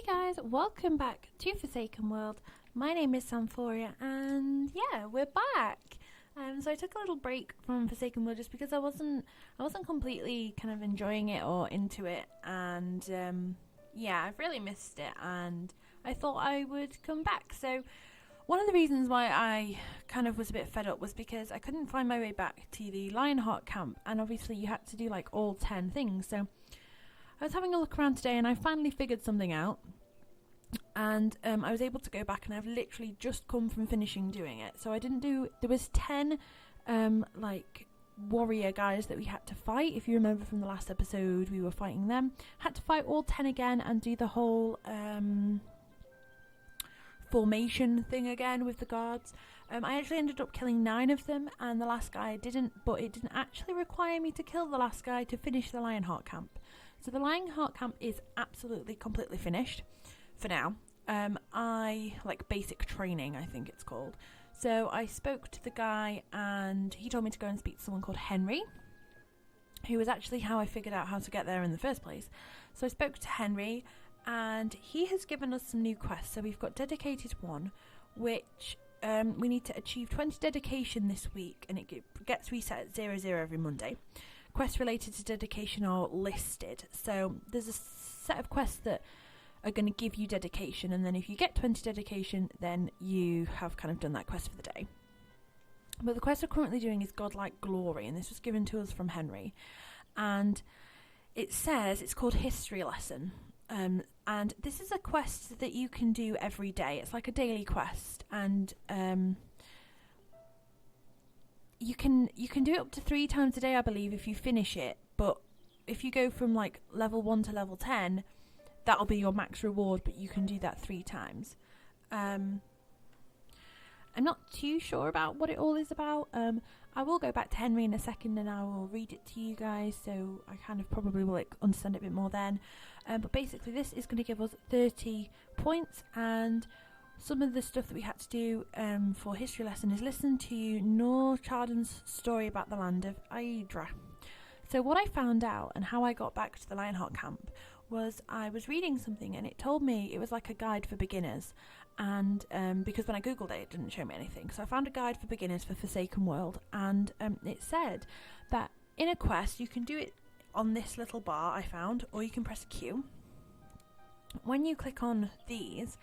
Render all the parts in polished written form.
guys, welcome back to Forsaken World. My name is Samphorea and yeah, we're back. So I took a little break from Forsaken World just because I wasn't completely kind of enjoying it or into it, and yeah, I've really missed it and I thought I would come back. So one of the reasons why I kind of was a bit fed up was because I couldn't find my way back to the Lionheart camp, and obviously you had to do like all 10 things. So I was having a look around today and I finally figured something out, and I was able to go back, and I've literally just come from finishing doing it. So there was 10 like warrior guys that we had to fight. If you remember from the last episode, we were fighting them. Had to fight all 10 again and do the whole formation thing again with the guards. I actually ended up killing 9 of them, and the last guy didn't, but it didn't actually require me to kill the last guy to finish the Lionheart camp. So the Lionheart camp is absolutely completely finished for now. I like basic training, I think it's called. So I spoke to the guy and he told me to go and speak to someone called Henry, who was actually how I figured out how to get there in the first place. So I spoke to Henry and he has given us some new quests. So we've got Dedicated 1, which we need to achieve 20 dedication this week, and it gets reset at 00 every Monday. Quests related to dedication are listed. So there's a set of quests that are going to give you dedication, and then if you get 20 dedication, then you have kind of done that quest for the day. But the quest we're currently doing is Godlike Glory, and this was given to us from Henry. And it says it's called History Lesson. And this is a quest that you can do every day. It's like a daily quest, and you can do it up to 3 times a day, I believe, if you finish it. But if you go from like level 1 to level 10, that'll be your max reward, but you can do that 3 times. I'm not too sure about what it all is about. I will go back to Henry in a second and I will read it to you guys, so I kind of probably will understand it a bit more then. But basically this is going to give us 30 points, and some of the stuff that we had to do for History Lesson is listen to Nor Charden's story about the land of Aedra. So what I found out and how I got back to the Lionheart camp was I was reading something and it told me it was like a guide for beginners, and because when I googled it didn't show me anything, so I found a guide for beginners for Forsaken World, and it said that in a quest you can do it on this little bar I found, or you can press Q. When you click on these,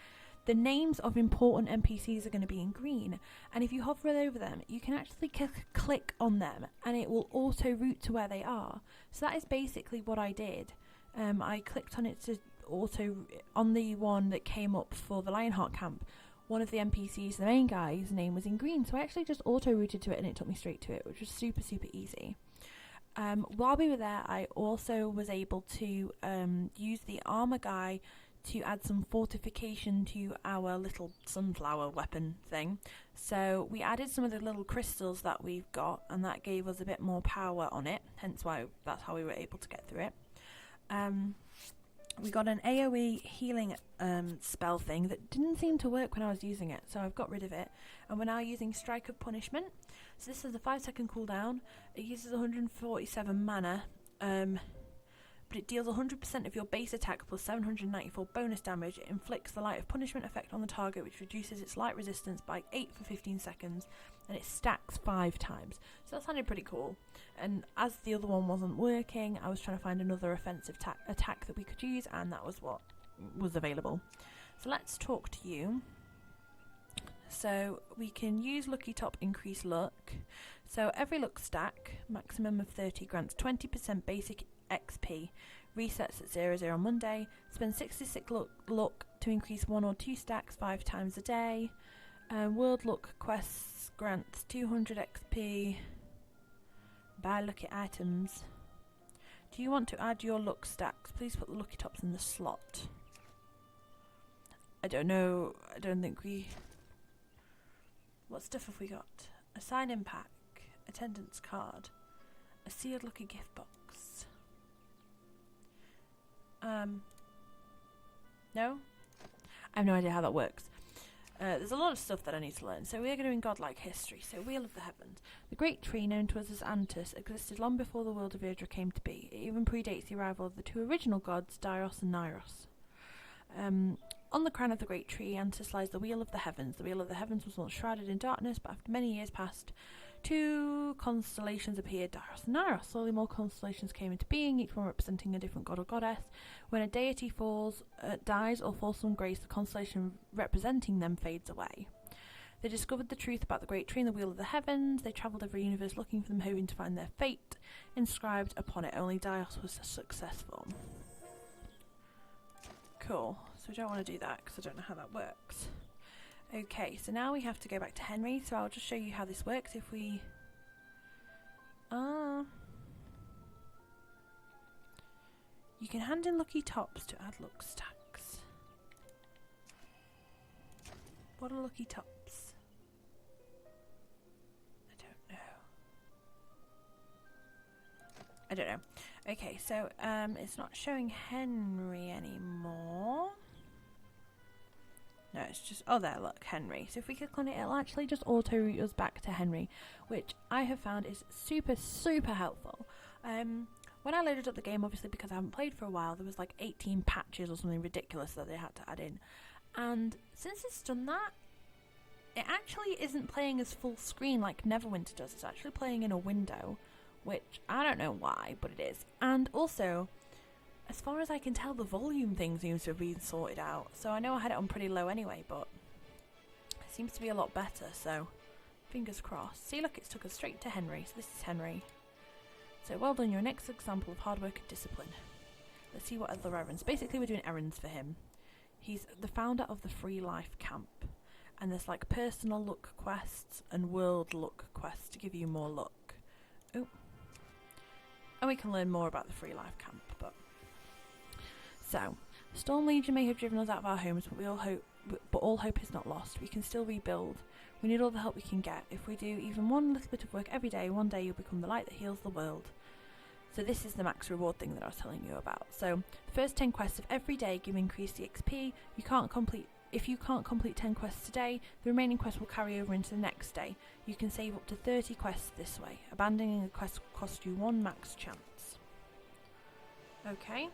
the names of important NPCs are going to be in green, and if you hover over them you can actually click on them and it will auto route to where they are. So that is basically what I did. I clicked on it to auto on the one that came up for the Lionheart camp. One of the NPCs, the main guy, his name was in green, so I actually just auto routed to it and it took me straight to it, which was super easy. While we were there, I also was able to use the armor guy to add some fortification to our little sunflower weapon thing. So we added some of the little crystals that we've got, and that gave us a bit more power on it, hence why that's how we were able to get through it. We got an AoE healing spell thing that didn't seem to work when I was using it, so I've got rid of it, and we're now using Strike of Punishment. So this is a 5-second cooldown. It uses 147 mana, but it deals 100% of your base attack plus 794 bonus damage. It inflicts the Light of Punishment effect on the target, which reduces its light resistance by 8 for 15 seconds, and it stacks 5 times. So that sounded pretty cool. And as the other one wasn't working, I was trying to find another offensive attack that we could use, and that was what was available. So let's talk to you. So we can use Lucky Top Increase Luck. So every luck stack, maximum of 30, grants 20% basic XP, resets at 00 on Monday. Spend 66 luck to increase 1 or 2 stacks 5 times a day. World Luck quests grants 200 XP. Buy lucky items. Do you want to add your luck stacks? Please put the lucky tops in the slot. I don't know. I don't think we... What stuff have we got? A sign-in pack, attendance card, a sealed lucky gift box. No? I have no idea how that works. There's a lot of stuff that I need to learn, so we are doing Godlike history. So Wheel of the Heavens. The great tree, known to us as Antus, existed long before the world of Aedra came to be. It even predates the arrival of the 2 original gods, Dairos and Nyros. On the crown of the great tree Antis lies the wheel of the heavens. The wheel of the heavens was once shrouded in darkness, but after many years passed, 2 constellations appeared, Dairos and Nairos. Slowly more constellations came into being, each one representing a different god or goddess. When a deity dies or falls from grace, the constellation representing them fades away. They discovered the truth about the great tree and the wheel of the heavens. They travelled over the universe looking for them, hoping to find their fate inscribed upon it. Only Dairos was successful. Cool. So we don't want to do that because I don't know how that works. Okay, so now we have to go back to Henry, so I'll just show you how this works. If we... you can hand in lucky tops to add luck stacks. What are lucky tops? I don't know. Okay, so it's not showing Henry anymore. No, it's just... oh, there, look, Henry. So if we click on it, it'll actually just auto-route us back to Henry, which I have found is super, super helpful. When I loaded up the game, obviously, because I haven't played for a while, there was like 18 patches or something ridiculous that they had to add in. And since it's done that, it actually isn't playing as full screen like Neverwinter does. It's actually playing in a window, which I don't know why, but it is. And also, as far as I can tell, the volume thing seems to have been sorted out. So I know I had it on pretty low anyway, but it seems to be a lot better, so fingers crossed. See, look, it's took us straight to Henry. So this is Henry. So well done, your next example of hard work and discipline. Let's see what other errands. Basically, we're doing errands for him. He's the founder of the Free Life Camp. And there's like personal luck quests and world luck quests to give you more luck. Oh. And we can learn more about the Free Life Camp, but... So, Storm Legion may have driven us out of our homes, but all hope is not lost. We can still rebuild. We need all the help we can get. If we do even one little bit of work every day, one day you'll become the light that heals the world. So this is the max reward thing that I was telling you about. So, the first 10 quests of every day give increased XP. If you can't complete 10 quests today, the remaining quests will carry over into the next day. You can save up to 30 quests this way. Abandoning a quest will cost you 1 max chance. Okay.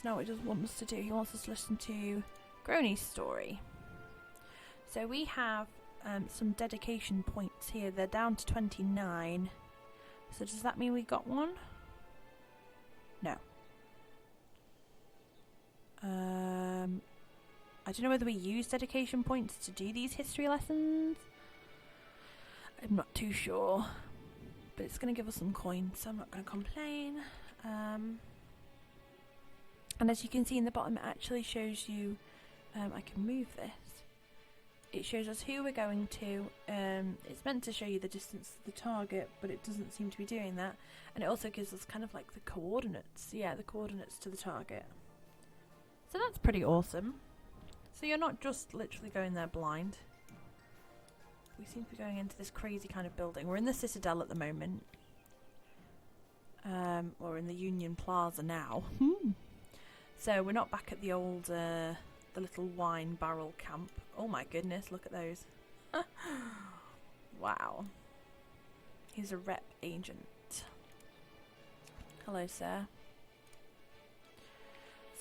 So now what he does want us to do, he wants us to listen to Grony's story. So we have some dedication points here. They're down to 29. So does that mean we got one? No. I don't know whether we use dedication points to do these history lessons. I'm not too sure. But it's going to give us some coins, so I'm not going to complain. And as you can see in the bottom, it actually shows you... I can move this. It shows us who we're going to. It's meant to show you the distance to the target, but it doesn't seem to be doing that. And it also gives us kind of like the coordinates. Yeah, the coordinates to the target. So that's pretty awesome. So you're not just literally going there blind. We seem to be going into this crazy kind of building. We're in the Citadel at the moment. We're in the Union Plaza now. So we're not back at the old, the little wine barrel camp. Oh my goodness, look at those. Wow. He's a rep agent. Hello, sir.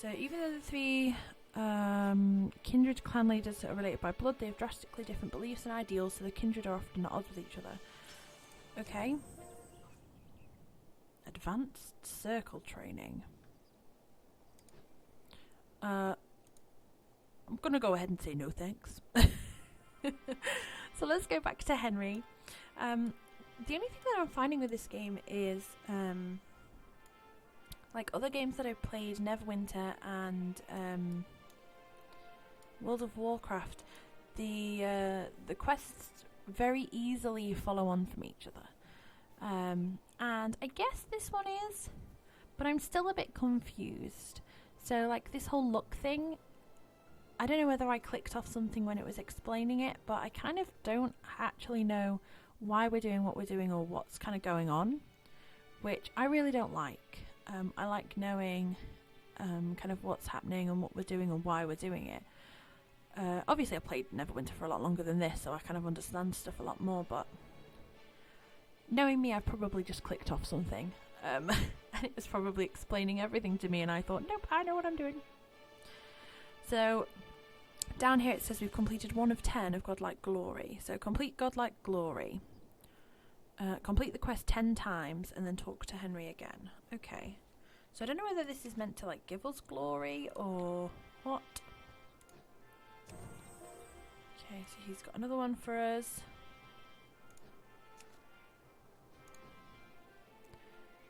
So even though the 3 kindred clan leaders are related by blood, they have drastically different beliefs and ideals, so the kindred are often at odds with each other. Okay. Advanced circle training. I'm gonna go ahead and say no thanks. So let's go back to Henry. The only thing that I'm finding with this game is like other games that I've played, Neverwinter and World of Warcraft, the quests very easily follow on from each other. And I guess this one is, but I'm still a bit confused. So like this whole luck thing, I don't know whether I clicked off something when it was explaining it, but I kind of don't actually know why we're doing what we're doing or what's kind of going on, which I really don't like. I like knowing kind of what's happening and what we're doing and why we're doing it. Obviously I played Neverwinter for a lot longer than this, so I kind of understand stuff a lot more, but knowing me, I probably just clicked off something. And it was probably explaining everything to me, and I thought, nope, I know what I'm doing. So down here it says we've completed 1 of 10 of Godlike Glory. So complete Godlike Glory. Complete the quest 10 times and then talk to Henry again. Okay. So I don't know whether this is meant to like give us glory or what. Okay, so he's got another one for us.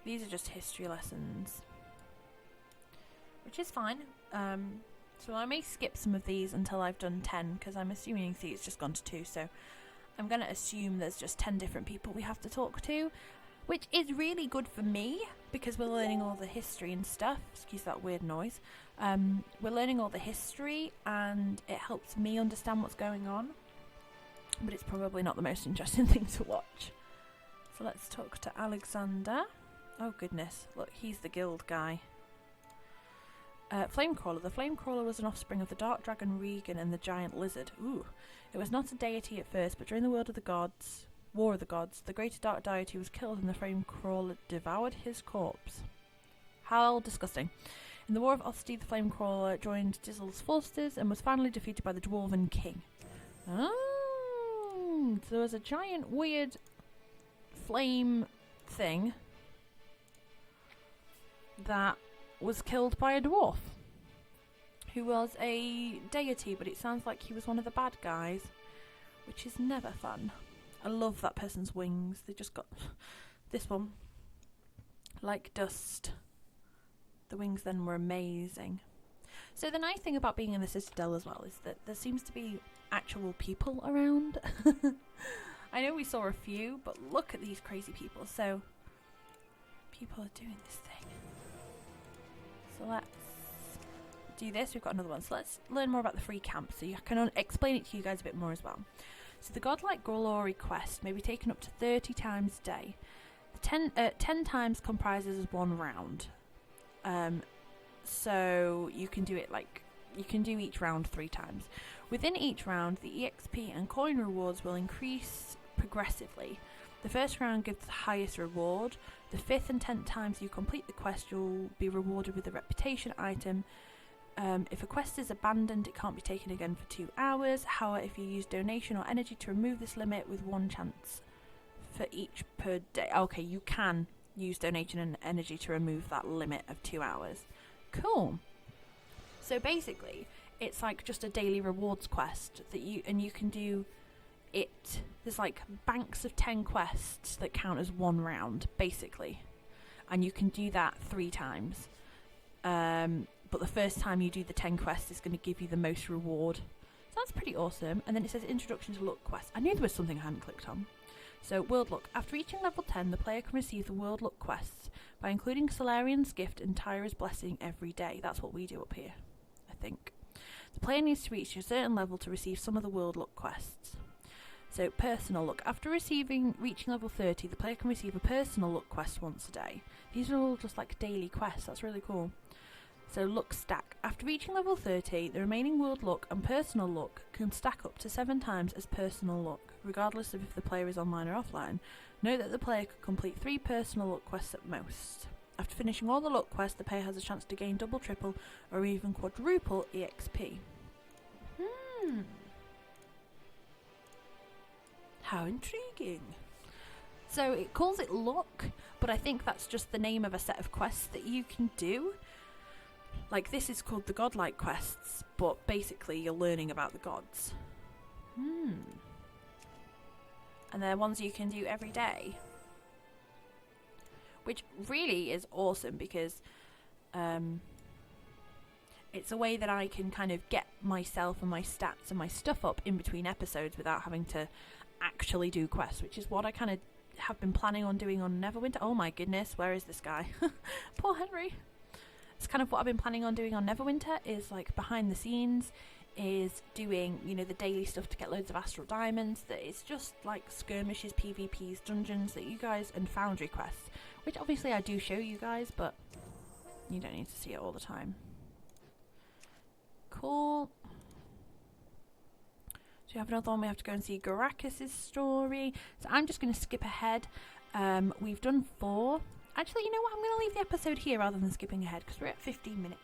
These are just history lessons, which is fine. So I may skip some of these until I've done 10, because I'm assuming, see, it's just gone to 2, so I'm going to assume there's just 10 different people we have to talk to, which is really good for me, because we're learning all the history and stuff. Excuse that weird noise. We're learning all the history, and it helps me understand what's going on, but it's probably not the most interesting thing to watch. So let's talk to Alexander. Oh goodness, look, he's the guild guy. Flamecrawler. The Flamecrawler was an offspring of the Dark Dragon Regan and the Giant Lizard. Ooh. It was not a deity at first, but during the War of the Gods, the greater dark deity was killed and the Flamecrawler devoured his corpse. How disgusting. In the War of Osti, the Flamecrawler joined Dizzle's forces and was finally defeated by the Dwarven King. Oh, so there was a giant weird flame thing that was killed by a dwarf who was a deity, but it sounds like he was one of the bad guys, which is never fun. I love that person's wings. They just got this one like dust. The wings then were amazing. So the nice thing about being in the Citadel as well is that there seems to be actual people around. I know we saw a few, but look at these crazy people. So people are doing this thing. So let's do this. We've got another one. So let's learn more about the free camp so I can explain it to you guys a bit more as well. So the Godlike Glory quest may be taken up to 30 times a day. The 10 times comprises 1 round. So you can do it you can do each round 3 times. Within each round, the EXP and coin rewards will increase progressively. The first round gives the highest reward. The 5th and 10th times you complete the quest, you'll be rewarded with a reputation item. If a quest is abandoned, it can't be taken again for 2 hours. However, if you use donation or energy to remove this limit with 1 chance for each per day. Okay, you can use donation and energy to remove that limit of 2 hours. Cool. So basically, it's like just a daily rewards quest that you can do it. There's like banks of 10 quests that count as 1 round, basically. And you can do that 3 times. But the first time you do the 10 quests is going to give you the most reward. So that's pretty awesome. And then it says Introduction to Look quest. I knew there was something I hadn't clicked on. So, World Look. After reaching level 10, the player can receive the World Look quests by including Solarian's Gift and Tyra's Blessing every day. That's what we do up here, I think. The player needs to reach a certain level to receive some of the World Look quests. So, Personal Look. After reaching level 30, the player can receive a Personal Look quest once a day. These are all just like daily quests. That's really cool. So, Look Stack. After reaching level 30, the remaining World Look and Personal Look can stack up to 7 times as Personal Look, regardless of if the player is online or offline. Note that the player could complete 3 Personal Look quests at most. After finishing all the Look quests, the player has a chance to gain double, triple, or even quadruple EXP. How intriguing. So, it calls it Look, but I think that's just the name of a set of quests that you can do. Like, this is called the Godlike quests, but basically you're learning about the gods. And they're ones you can do every day. Which really is awesome because it's a way that I can kind of get myself and my stats and my stuff up in between episodes without having to actually do quests, which is what I kind of have been planning on doing on Neverwinter. Oh my goodness, where is this guy? Poor Henry. It's kind of what I've been planning on doing on Neverwinter, is like behind the scenes, is doing, you know, the daily stuff to get loads of Astral Diamonds, that it's just like skirmishes, PvPs, dungeons that you guys, and Foundry quests, which obviously I do show you guys, but you don't need to see it all the time. Cool. So we have another one, we have to go and see Gorakis' story. So I'm just going to skip ahead. We've done 4. actually, you know what? I'm going to leave the episode here rather than skipping ahead because we're at 15 minutes.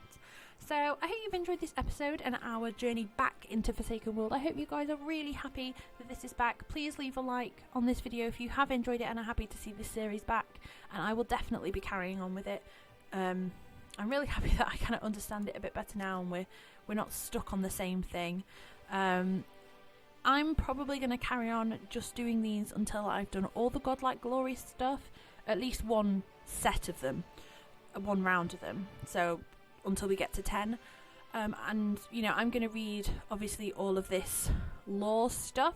So I hope you've enjoyed this episode and our journey back into Forsaken World. I hope you guys are really happy that this is back. Please leave a like on this video if you have enjoyed it and are happy to see this series back. And I will definitely be carrying on with it. I'm really happy that I kind of understand it a bit better now and we're not stuck on the same thing. I'm probably going to carry on just doing these until I've done all the Godlike Glory stuff. At least one set of them. One round of them. So until we get to 10. And, you know, I'm going to read, obviously, all of this lore stuff,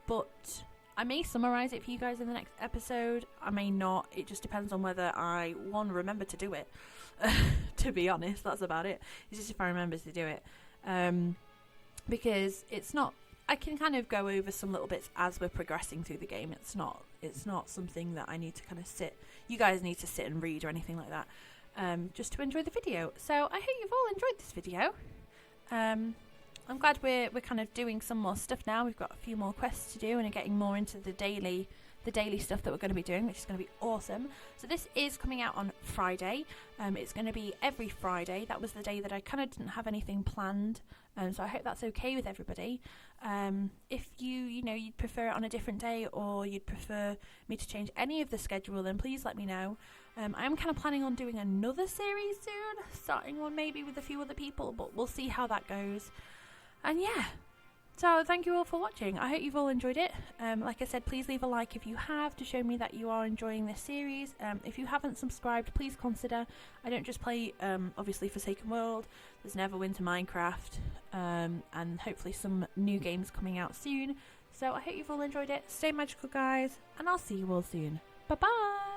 but I may summarise it for you guys in the next episode. I may not. It just depends on whether I, one, remember to do it. To be honest, that's about it. It's just if I remember to do it. Because it's not... I can kind of go over some little bits as we're progressing through the game. It's not something that I need to kind of sit... You guys need to sit and read or anything like that. Just to enjoy the video. So I hope you've all enjoyed this video. I'm glad we're kind of doing some more stuff now. We've got a few more quests to do and are getting more into the daily stuff that we're going to be doing, which is going to be awesome. So this is coming out on Friday. It's going to be every Friday. That was the day that I kind of didn't have anything planned. So I hope that's okay with everybody. If you'd prefer it on a different day or you'd prefer me to change any of the schedule, then please let me know. I am kind of planning on doing another series soon, starting one maybe with a few other people, but we'll see how that goes. And yeah, so thank you all for watching. I hope you've all enjoyed it. Like I said, please leave a like if you have to show me that you are enjoying this series. If you haven't subscribed, please consider. I don't just play, obviously, Forsaken World. There's Neverwinter Minecraft, and hopefully some new games coming out soon. So I hope you've all enjoyed it. Stay magical, guys, and I'll see you all soon. Bye-bye!